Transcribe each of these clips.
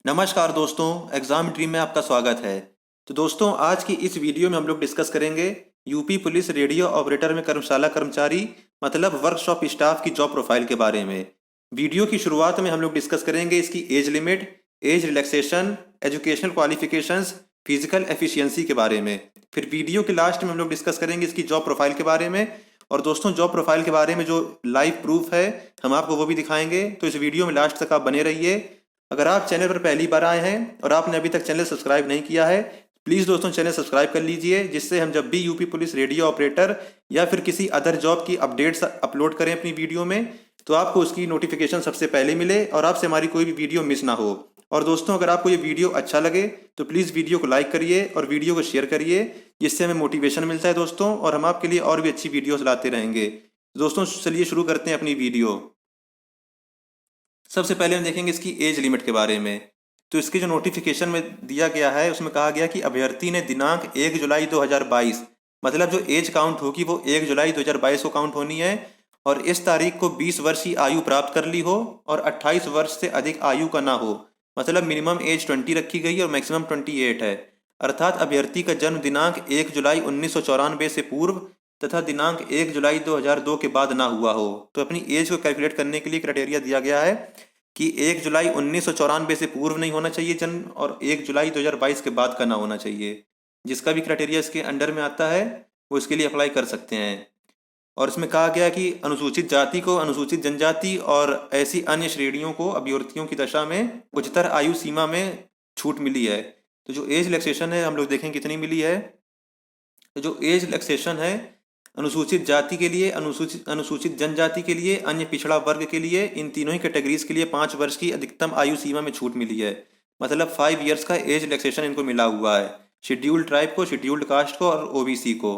नमस्कार दोस्तों, exam dream में आपका स्वागत है। तो दोस्तों, आज की इस वीडियो में हम लोग डिस्कस करेंगे यूपी पुलिस रेडियो ऑपरेटर में कर्मशाला कर्मचारी मतलब वर्कशॉप स्टाफ की जॉब प्रोफाइल के बारे में। वीडियो की शुरुआत में हम लोग डिस्कस करेंगे इसकी age limit, age relaxation, educational qualifications, physical efficiency के बारे में। फिर वीडियो के लास्ट में हम लोग डिस्कस करेंगे इसकी जॉब प्रोफाइल के बारे में। और दोस्तों, जॉब प्रोफाइल के बारे में जो लाइव प्रूफ है हम आपको वो भी दिखाएंगे, तो इस वीडियो में लास्ट तक आप बने रहिए। अगर आप चैनल पर पहली बार आए हैं और आपने अभी तक चैनल सब्सक्राइब नहीं किया है, प्लीज़ दोस्तों चैनल सब्सक्राइब कर लीजिए, जिससे हम जब भी यूपी पुलिस रेडियो ऑपरेटर या फिर किसी अदर जॉब की अपडेट्स अपलोड करें अपनी वीडियो में, तो आपको उसकी नोटिफिकेशन सबसे पहले मिले और आपसे हमारी कोई भी वीडियो मिस ना हो। और दोस्तों, अगर आपको ये वीडियो अच्छा लगे तो प्लीज़ वीडियो को लाइक करिए और वीडियो को शेयर करिए, जिससे हमें मोटिवेशन मिलता है दोस्तों, और हम आपके लिए और भी अच्छी वीडियोस लाते रहेंगे। दोस्तों चलिए शुरू करते हैं अपनी वीडियो। सबसे पहले हम देखेंगे इसकी एज लिमिट के बारे में। तो इसकी जो नोटिफिकेशन में दिया गया है उसमें कहा गया कि अभ्यर्थी ने दिनांक 1 जुलाई 2022, मतलब जो एज काउंट होगी वो 1 जुलाई 2022 को काउंट होनी है, और इस तारीख को 20 वर्ष की आयु प्राप्त कर ली हो और 28 वर्ष से अधिक आयु का ना हो। मतलब मिनिमम एज 20 रखी गई है और मैक्सिमम 28 है। अर्थात अभ्यर्थी का जन्म दिनांक 1 जुलाई 1994 से पूर्व तथा दिनांक 1 जुलाई 2002 के बाद ना हुआ हो। तो अपनी एज को कैलकुलेट करने के लिए क्राइटेरिया दिया गया है कि 1 जुलाई 1994 से पूर्व नहीं होना चाहिए जन्म, और 1 जुलाई 2022 के बाद का ना होना चाहिए। जिसका भी क्राइटेरिया इसके अंडर में आता है वो इसके लिए अप्लाई कर सकते हैं। और इसमें कहा गया कि अनुसूचित जाति को, अनुसूचित जनजाति और ऐसी अन्य श्रेणियों को अभ्यर्थियों की दशा में उच्चतर आयु सीमा में छूट मिली है। तो जो एज रिलैक्सेशन है हम लोग देखें कितनी मिली है। तो जो एज रिलैक्सेशन है अनुसूचित जाति के लिए, अनुसूचित जनजाति के लिए, अन्य पिछड़ा वर्ग के लिए, इन तीनों ही कैटेगरीज के लिए 5 वर्ष की अधिकतम आयु सीमा में छूट मिली है। मतलब 5 इयर्स का एज रिलैक्सेशन इनको मिला हुआ है, शेड्यूल्ड ट्राइब को, शेड्यूल्ड कास्ट को और ओबीसी को।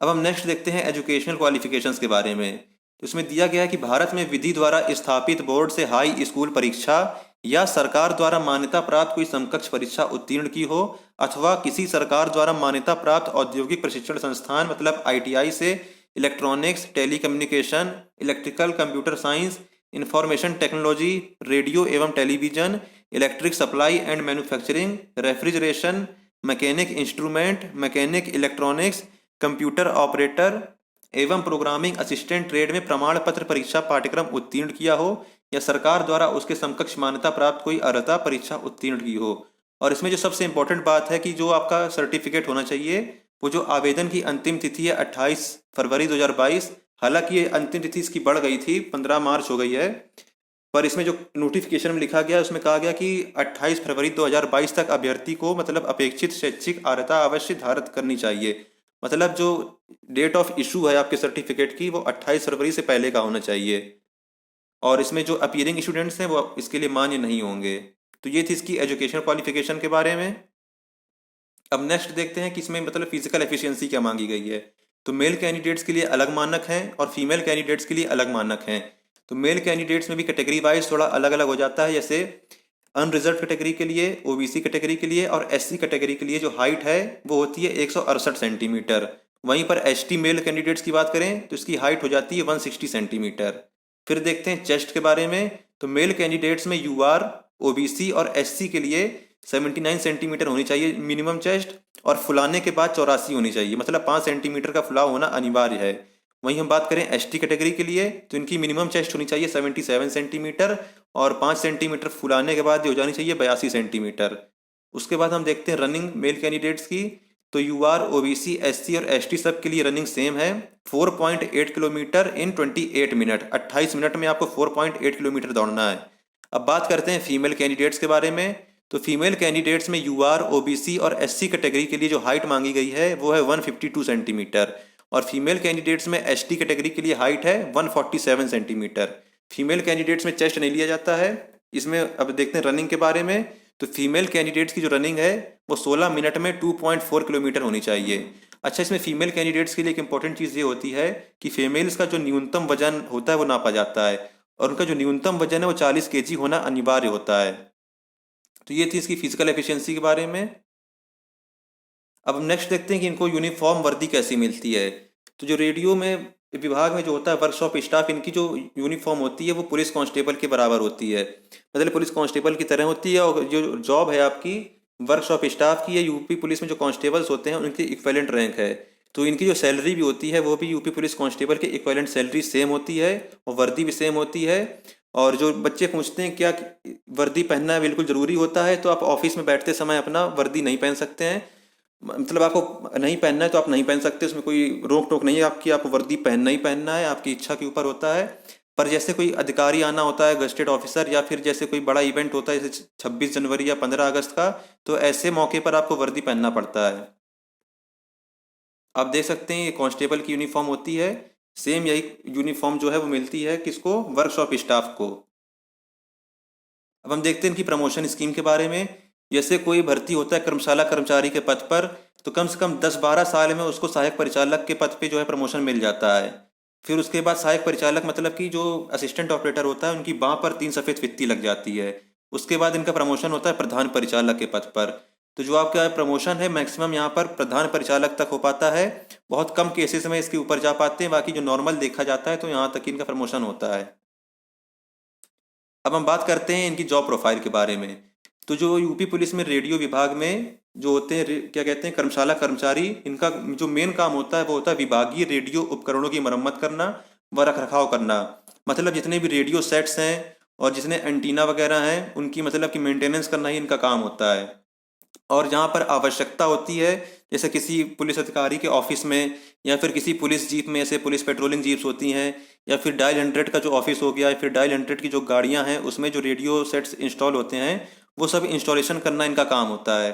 अब हम नेक्स्ट देखते हैं एजुकेशनल क्वालिफिकेशंस के बारे में। तो इसमें दिया गया है कि भारत में विधि द्वारा स्थापित बोर्ड से हाई स्कूल परीक्षा या सरकार द्वारा मान्यता प्राप्त कोई समकक्ष परीक्षा उत्तीर्ण की हो, अथवा किसी सरकार द्वारा मान्यता प्राप्त औद्योगिक प्रशिक्षण संस्थान मतलब आईटीआई से electronics, telecommunication, electrical, computer science, information technology, radio एवं television, electric supply and manufacturing, refrigeration, mechanic instrument, mechanic electronics, computer operator एवं प्रोग्रामिंग असिस्टेंट ट्रेड में प्रमाण पत्र परीक्षा पाठ्यक्रम उत्तीर्ण किया हो, या सरकार द्वारा उसके समकक्ष मान्यता प्राप्त कोई अर्हता परीक्षा उत्तीर्ण की हो। और इसमें जो सबसे इंपॉर्टेंट बात है कि जो आपका सर्टिफिकेट होना चाहिए, वो जो आवेदन की अंतिम तिथि है 28 फरवरी 2022, हालांकि ये अंतिम तिथि इसकी बढ़ गई थी, 15 मार्च हो गई है, पर इसमें जो नोटिफिकेशन में लिखा गया उसमें कहा गया कि 28 फरवरी 2022 तक अभ्यर्थी को मतलब अपेक्षित शैक्षिक अर्हता अवश्य धारित करनी चाहिए। मतलब जो डेट ऑफ इशू है आपके सर्टिफिकेट की वो 28 फरवरी से पहले का होना चाहिए, और इसमें जो अपीयरिंग स्टूडेंट्स हैं वो इसके लिए मान्य नहीं होंगे। तो ये थी इसकी एजुकेशन क्वालिफिकेशन के बारे में। अब नेक्स्ट देखते हैं कि इसमें मतलब फिजिकल एफिशिएंसी क्या मांगी गई है। तो मेल कैंडिडेट्स के लिए अलग मानक हैं और फीमेल कैंडिडेट्स के लिए अलग मानक हैं। तो मेल कैंडिडेट्स में भी कैटेगरी वाइज थोड़ा अलग अलग हो जाता है, जैसे अनरिजर्व कैटेगरी के लिए, ओबीसी कैटेगरी के लिए और एससी कैटेगरी के लिए जो हाइट है वो होती है 168 सेंटीमीटर। वहीं पर एसटी मेल कैंडिडेट्स की बात करें तो इसकी हाइट हो जाती है 160 सेंटीमीटर। फिर देखते हैं चेस्ट के बारे में। तो मेल कैंडिडेट्स में यूआर, ओबीसी और एससी के लिए 79 सेंटीमीटर होनी चाहिए मिनिमम चेस्ट, और फुलाने के बाद 84 होनी चाहिए, मतलब 5 सेंटीमीटर का फुलाव होना अनिवार्य है। वहीं हम बात करें एसटी कैटेगरी के लिए तो इनकी मिनिमम चेस्ट होनी चाहिए 77 सेंटीमीटर, और 5 सेंटीमीटर फुलाने के बाद ये हो जानी चाहिए 82 सेंटीमीटर। उसके बाद हम देखते हैं रनिंग मेल कैंडिडेट्स की। तो यूआर, ओबीसी, एससी और एसटी सब के लिए रनिंग सेम है, 4.8 किलोमीटर इन 28 मिनट। 28 मिनट में आपको 4.8 किलोमीटर दौड़ना है। अब बात करते हैं फीमेल कैंडिडेट्स के बारे में। तो फीमेल कैंडिडेट्स में यूआर, ओबीसी और एससी कैटेगरी के लिए जो हाइट मांगी गई है वो है 152 सेंटीमीटर, और फीमेल कैंडिडेट्स में एसटी कैटेगरी के लिए हाइट है 147 सेंटीमीटर। फीमेल कैंडिडेट्स में चेस्ट नहीं लिया जाता है इसमें। अब देखते हैं रनिंग के बारे में। तो फीमेल कैंडिडेट्स की जो रनिंग है वो 16 मिनट में 2.4 किलोमीटर होनी चाहिए। अच्छा, इसमें फीमेल कैंडिडेट्स के लिए एक इंपॉर्टेंट चीज़ ये होती है कि फीमेल्स का जो न्यूनतम वजन होता है वो नापा जाता है, और उनका जो न्यूनतम वजन है वो 40 केजी होना अनिवार्य होता है। तो ये थी इसकी फिजिकल एफिशिएंसी के बारे में। अब नेक्स्ट देखते हैं कि इनको यूनिफॉर्म वर्दी कैसी मिलती है। तो जो रेडियो में विभाग में जो होता है वर्कशॉप स्टाफ, इनकी जो यूनिफॉर्म होती है वो पुलिस कांस्टेबल के बराबर होती है। मतलब पुलिस कांस्टेबल की तरह होती है। और जो जॉब है आपकी वर्कशॉप स्टाफ की है, यूपी पुलिस में जो कांस्टेबल्स होते हैं उनकी इक्विवेलेंट रैंक है। तो इनकी जो सैलरी भी होती है वो भी यूपी पुलिस कांस्टेबल के इक्विवेलेंट सैलरी सेम होती है, और वर्दी भी सेम होती है। और जो बच्चे पूछते हैं क्या वर्दी पहनना है, बिल्कुल ज़रूरी होता है। तो आप ऑफिस में बैठते समय अपना वर्दी नहीं पहन सकते हैं, मतलब आपको नहीं पहनना है तो आप नहीं पहन सकते, उसमें कोई रोक टोक नहीं है आपकी, आपको वर्दी पहनना ही पहनना है, आपकी इच्छा के ऊपर होता है। पर जैसे कोई अधिकारी आना होता है, गस्टेड ऑफिसर, या फिर जैसे कोई बड़ा इवेंट होता है जैसे 26 जनवरी या 15 अगस्त का, तो ऐसे मौके पर आपको वर्दी पहनना पड़ता है। आप देख सकते हैं ये कांस्टेबल की यूनिफॉर्म होती है। सेम यही यूनिफॉर्म जो है वो मिलती है किसको, वर्कशॉप स्टाफ को। अब हम देखते हैं इनकी प्रमोशन स्कीम के बारे में। जैसे कोई भर्ती होता है कर्मशाला कर्मचारी के पद पर, तो कम से कम 10-12 साल में उसको सहायक परिचालक के पद पे जो है प्रमोशन मिल जाता है। फिर उसके बाद सहायक परिचालक मतलब कि जो असिस्टेंट ऑपरेटर होता है उनकी बाँ पर 3 सफ़ेद फित्ती लग जाती है। उसके बाद इनका प्रमोशन होता है प्रधान परिचालक के पद पर। तो जो आपका प्रमोशन है मैक्सिमम यहाँ पर प्रधान परिचालक तक हो पाता है। बहुत कम केसेस में इसके ऊपर जा पाते हैं, बाकी जो नॉर्मल देखा जाता है तो यहाँ तक इनका प्रमोशन होता है। अब हम बात करते हैं इनकी जॉब प्रोफाइल के बारे में। तो जो यूपी पुलिस में रेडियो विभाग में जो होते हैं क्या कहते हैं कर्मशाला कर्मचारी, इनका जो मेन काम होता है वो होता है विभागीय रेडियो उपकरणों की मरम्मत करना व रखरखाव करना। मतलब जितने भी रेडियो सेट्स हैं और जितने एंटीना वगैरह हैं उनकी मतलब कि मेंटेनेंस करना ही इनका काम होता है। और जहाँ पर आवश्यकता होती है, जैसे किसी पुलिस अधिकारी के ऑफिस में या फिर किसी पुलिस जीप में, ऐसे पुलिस पेट्रोलिंग जीप्स होती हैं, या फिर डायल 100 का जो ऑफिस हो गया, या फिर डायल 100 की जो गाड़ियाँ हैं उसमें जो रेडियो सेट्स इंस्टॉल होते हैं वो सब इंस्टॉलेशन करना इनका काम होता है।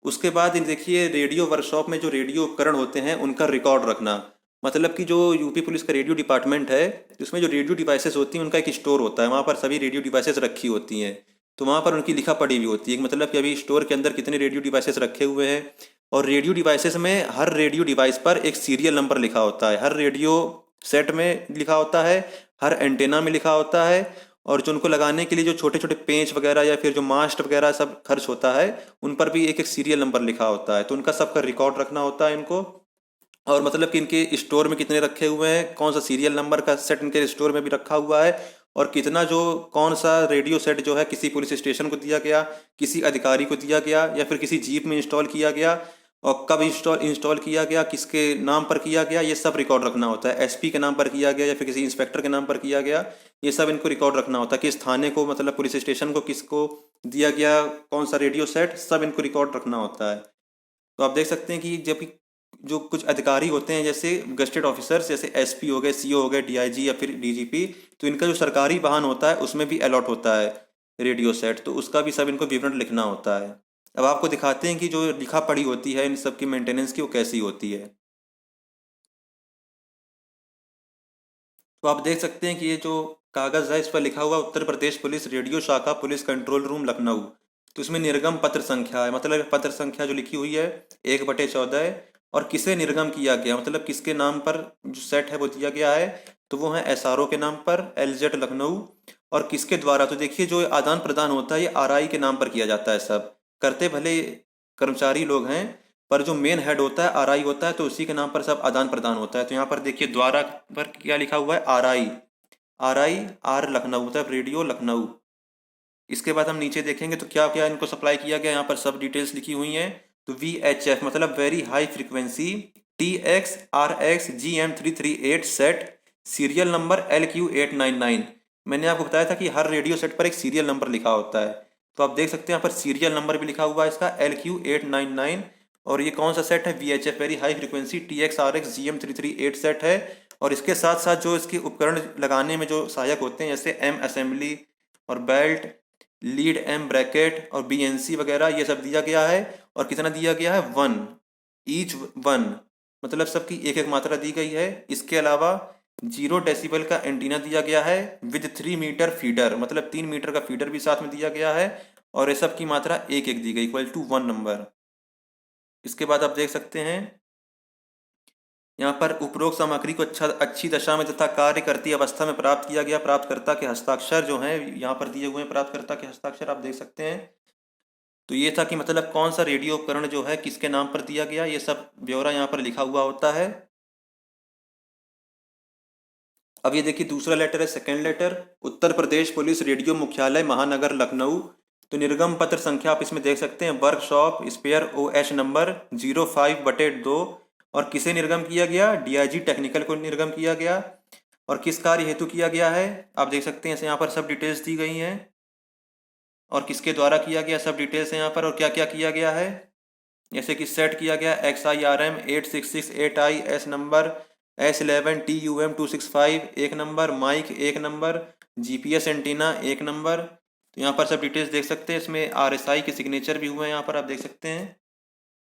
उसके बाद इन देखिए रेडियो वर्कशॉप में जो रेडियो उपकरण होते हैं उनका रिकॉर्ड रखना। मतलब कि जो यूपी पुलिस का रेडियो डिपार्टमेंट है उसमें जो रेडियो डिवाइसेस होती हैं उनका एक स्टोर होता है, वहाँ पर सभी रेडियो डिवाइसेस रखी होती हैं। तो वहाँ पर उनकी लिखा पढ़ी भी होती है, मतलब कि अभी स्टोर के अंदर कितने रेडियो डिवाइसेस रखे हुए हैं। और रेडियो डिवाइसेस में हर रेडियो डिवाइस पर एक सीरियल नंबर लिखा होता है, हर रेडियो सेट में लिखा होता है, हर एंटेना में लिखा होता है। और जो उनको लगाने के लिए जो छोटे छोटे पेंच वगैरह या फिर जो मास्ट वगैरह सब खर्च होता है उन पर भी एक एक सीरियल नंबर लिखा होता है। तो उनका सबका रिकॉर्ड रखना होता है इनको। और मतलब कि इनके स्टोर में कितने रखे हुए हैं, कौन सा सीरियल नंबर का सेट इनके स्टोर में भी रखा हुआ है, और कितना जो कौन सा रेडियो सेट जो है किसी पुलिस स्टेशन को दिया गया, किसी अधिकारी को दिया गया, या फिर किसी जीप में इंस्टॉल किया गया, और कब इंस्टॉल इंस्टॉल किया गया, किसके नाम पर किया गया, ये सब रिकॉर्ड रखना होता है। एसपी के नाम पर किया गया या फिर किसी इंस्पेक्टर के नाम पर किया गया, ये सब इनको रिकॉर्ड रखना होता है। किस थाने को मतलब पुलिस स्टेशन को किसको दिया गया कौन सा रेडियो सेट, सब इनको रिकॉर्ड रखना होता है। तो आप देख सकते हैं कि जब जो कुछ अधिकारी होते हैं जैसे गस्टेड ऑफिसर्स, जैसे एसपी हो गए, सीओ हो गए, डीआईजी या फिर डीजीपी, तो इनका जो सरकारी वाहन होता है उसमें भी अलॉट होता है रेडियो सेट, तो उसका भी सब इनको विवरण लिखना होता है। अब आपको दिखाते हैं कि जो लिखा पढ़ी होती है इन सब की मेंटेनेंस की वो कैसी होती है। तो आप देख सकते हैं कि ये जो कागज़ है इस पर लिखा हुआ उत्तर प्रदेश पुलिस रेडियो शाखा पुलिस कंट्रोल रूम लखनऊ। तो इसमें निर्गम पत्र संख्या है, मतलब पत्र संख्या जो लिखी हुई है 1/14। और किसे निर्गम किया गया, मतलब किसके नाम पर जो सेट है वो दिया गया है, तो वो है एसआरओ के नाम पर, एलजेड लखनऊ। और किसके द्वारा, तो देखिए जो आदान प्रदान होता है ये आरआई के नाम पर किया जाता है। सब करते भले कर्मचारी लोग हैं पर जो मेन हेड होता है आरआई होता है, तो उसी के नाम पर सब आदान प्रदान होता है। तो यहाँ पर देखिए द्वारा पर क्या लिखा हुआ है, आरआई, आरआई आर लखनऊ, मतलब रेडियो लखनऊ। इसके बाद हम नीचे देखेंगे तो क्या क्या इनको सप्लाई किया गया, यहाँ पर सब डिटेल्स लिखी हुई हैं। तो VHF मतलब very high frequency TX RX GM338 set, serial number LQ899। मैंने आपको बताया था कि हर रेडियो सेट पर एक सीरियल नंबर लिखा होता है, तो आप देख सकते हैं यहाँ पर सीरियल नंबर भी लिखा हुआ है इसका LQ899। और ये कौन सा सेट है, VHF very high frequency TX RX GM338 set है। और इसके साथ साथ जो इसके उपकरण लगाने में जो सहायक होते हैं जैसे M असेंबली और बेल्ट, लीड एम ब्रैकेट और BNC वगैरह, ये सब दिया गया है। और कितना दिया गया है, 1 ईच 1, मतलब सबकी एक एक मात्रा दी गई है। इसके अलावा 0 डेसिबल का एंटीना दिया गया है विद 3 मीटर फीडर, मतलब 3 मीटर का फीडर भी साथ में दिया गया है। और ये सब की मात्रा एक एक दी गई, इक्वल टू 1 नंबर। इसके बाद आप देख सकते हैं यहाँ पर उपरोक्त सामग्री को अच्छी दशा में तथा कार्य करती अवस्था में प्राप्त किया गया। प्राप्तकर्ता के हस्ताक्षर जो हैं यहाँ पर दिए हुए हैं, प्राप्तकर्ता के हस्ताक्षर आप देख सकते हैं। तो ये था कि मतलब कौन सा रेडियो उपकरण जो है किसके नाम पर दिया गया, ये सब ब्यौरा यहाँ पर लिखा हुआ होता है। अब ये देखिए दूसरा लेटर है, second letter, Uttar Pradesh police radio मुख्यालय महानगर लखनऊ। तो निर्गम पत्र संख्या आप इसमें देख सकते हैं, वर्कशॉप स्पेयर OH नंबर 05/2। और किसे निर्गम किया गया? DIG टेक्निकल को निर्गम किया गया। और किस कार्य हेतु किया गया है आप देख सकते हैं, यहाँ पर सब डिटेल्स दी गई हैं और किसके द्वारा किया गया सब डिटेल्स हैं यहाँ पर, और क्या क्या किया गया है। जैसे कि सेट किया गया XIRM 8668I S number, S11 TUM 265 एक नंबर, माइक एक नंबर, GPS एंटीना एक नंबर। तो यहाँ पर सब डिटेल्स देख सकते हैं, इसमें RSI के सिग्नेचर भी हुए हैं यहाँ पर आप देख सकते हैं।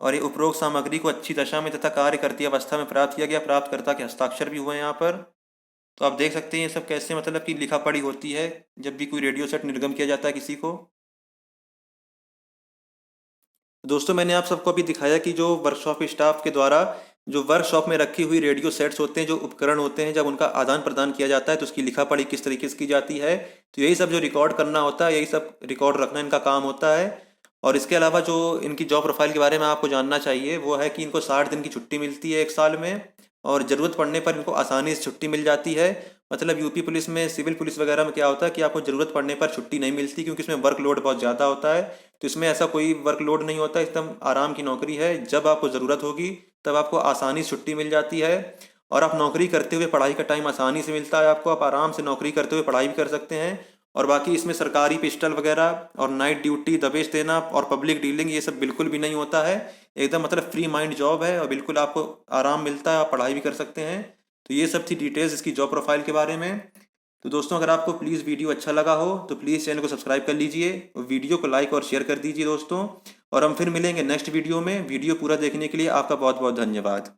और ये उपरोक्त सामग्री को अच्छी दशा में तथा कार्य करती अवस्था में प्राप्त किया गया, प्राप्तकर्ता के हस्ताक्षर भी हुए हैं यहाँ पर। तो आप देख सकते हैं ये सब कैसे मतलब कि लिखा पढ़ी होती है जब भी कोई रेडियो सेट निर्गम किया जाता है किसी को। दोस्तों मैंने आप सबको अभी दिखाया कि जो वर्कशॉप स्टाफ के द्वारा जो वर्कशॉप में रखी हुई रेडियो सेट्स होते हैं, जो उपकरण होते हैं, जब उनका आदान प्रदान किया जाता है तो उसकी लिखा पढ़ी किस तरीके से की जाती है। तो यही सब जो रिकॉर्ड करना होता है, यही सब रिकॉर्ड रखना इनका काम होता है। और इसके अलावा जो इनकी जॉब प्रोफाइल के बारे में आपको जानना चाहिए वो है कि इनको 60 दिन की छुट्टी मिलती है एक साल में, और ज़रूरत पड़ने पर इनको आसानी से छुट्टी मिल जाती है। मतलब यूपी पुलिस में, सिविल पुलिस वगैरह में क्या होता है कि आपको ज़रूरत पड़ने पर छुट्टी नहीं मिलती, क्योंकि इसमें वर्कलोड बहुत ज़्यादा होता है। तो इसमें ऐसा कोई वर्कलोड नहीं होता, एकदम आराम की नौकरी है। जब आपको ज़रूरत होगी तब आपको आसानी से छुट्टी मिल जाती है, और आप नौकरी करते हुए पढ़ाई का टाइम आसानी से मिलता है आपको, आप आराम से नौकरी करते हुए पढ़ाई भी कर सकते हैं। और बाकी इसमें सरकारी पिस्टल वगैरह और नाइट ड्यूटी, दबेश देना और पब्लिक डीलिंग, ये सब बिल्कुल भी नहीं होता है। एकदम मतलब फ्री माइंड जॉब है और बिल्कुल आपको आराम मिलता है, आप पढ़ाई भी कर सकते हैं। तो ये सब थी डिटेल्स इसकी जॉब प्रोफाइल के बारे में। तो दोस्तों अगर आपको प्लीज़ वीडियो अच्छा लगा हो तो प्लीज़ चैनल को सब्सक्राइब कर लीजिए और वीडियो को लाइक और शेयर कर दीजिए दोस्तों। और हम फिर मिलेंगे नेक्स्ट वीडियो में। वीडियो पूरा देखने के लिए आपका बहुत बहुत धन्यवाद।